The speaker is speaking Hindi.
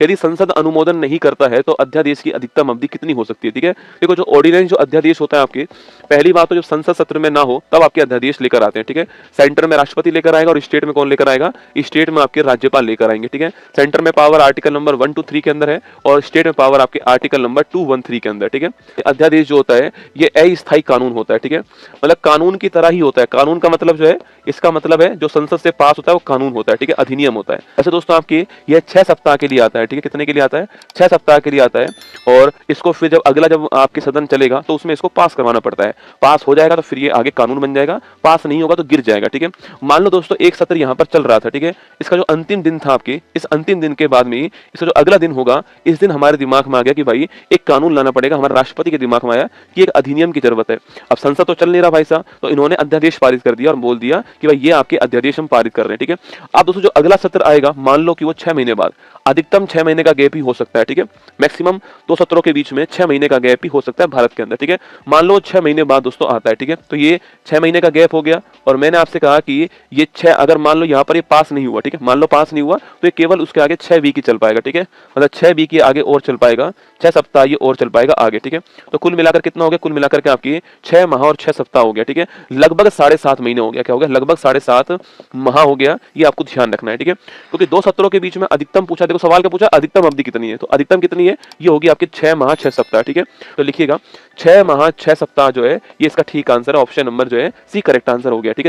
यदि संसद अनुमोदन नहीं करता है तो अध्यादेश की अधिकतम अवधि कितनी हो सकती है? ठीक है, देखो जो ऑर्डिनेंस जो अध्यादेश होता है आपके, पहली बात तो जब संसद सत्र में ना हो तब आपके अध्यादेश लेकर आते हैं। ठीक है, सेंटर में राष्ट्रपति लेकर आएगा और स्टेट में कौन लेकर आएगा? स्टेट में आपके राज्यपाल लेकर आएंगे। ठीक है, सेंटर में पावर आर्टिकल नंबर 123 के अंदर है और स्टेट में पावर आपके आर्टिकल नंबर 213 के अंदर। ठीक है, अध्यादेश जो होता है ये अस्थायी कानून होता है। ठीक है, मतलब कानून की तरह ही होता है। कानून का मतलब जो है, इसका मतलब है जो संसद से पास होता है वो कानून होता है। ठीक है, अधिनियम होता है। ऐसे दोस्तों आपकी ये 6 सप्ताह के लिए आता है। ठीक है, कितने के लिए आता है? 6 सप्ताह के लिए आता है। और इसको फिर जब अगला जब आपके सदन चलेगा तो उसमें इसको पास करवाना पड़ता है। पास हो जाएगा तो फिर ये आगे कानून बन जाएगा, पास नहीं होगा तो गिर जाएगा। ठीक है, मान लो दोस्तों एक सत्र यहाँ पर चल रहा था। ठीक है, इसका जो अंतिम दिन था आपके, इस अंतिम दिन के बाद में इसका जो अगला दिन होगा, इस दिन हमारे दिमाग में आ गया कि भाई एक कानून लाना पड़ेगा। हमारे राष्ट्रपति के दिमाग में आया कि एक अधिनियम की जरूरत है। अब संसद तो चल नहीं रहा भाई साहब, तो इन्होंने अध्यादेश पारित कर दिया और बोल दिया कि भाई ये आपके अध्यादेश हम पारित कर रहे हैं। ठीक है, अब दोस्तों जो अगला सत्र आएगा, मान लो कि वो 6 महीने बाद, अधिकतम 6 महीने का गैप ही हो सकता है। ठीक है, मैक्सिमम 2 सत्रों के बीच में 6 महीने का गैप ही हो सकता है भारत के अंदर। ठीक है, मान लो 6 महीने बाद दोस्तों आता है। ठीक है, तो ये 6 महीने का गैप हो गया और मैंने आपसे कहा कि ये 6, अगर मान लो यहाँ पर ये पास नहीं हुआ, ठीक है, मान लो पास नहीं हुआ तो ये केवल उसके आगे 6 वीक ही चल पाएगा। ठीक है, मतलब 6 वीक ये आगे और चल पाएगा, 6 सप्ताह ये और चल पाएगा आगे। ठीक है, तो कुल मिलाकर कितना हो गया? कुल मिलाकर के आपकी 6 माह और 6 सप्ताह हो गया। ठीक है, लगभग 7.5 महीने हो गया। क्या हो गया? लगभग 7.5 माह हो गया। ये आपको ध्यान रखना है। ठीक है, क्योंकि 2 सत्रों के बीच में अधिकतम पूछा, देखो सवाल क्या पूछा, अधिकतम अवधि कितनी है, तो अधिकतम कितनी है? ये होगी आपकी 6 माह 6 सप्ताह। ठीक है, तो लिखिएगा 6 माह 6 सप्ताह जो है ये इसका ठीक आंसर है। ऑप्शन नंबर जो है सी करेक्ट आंसर हो गया। ठीक है।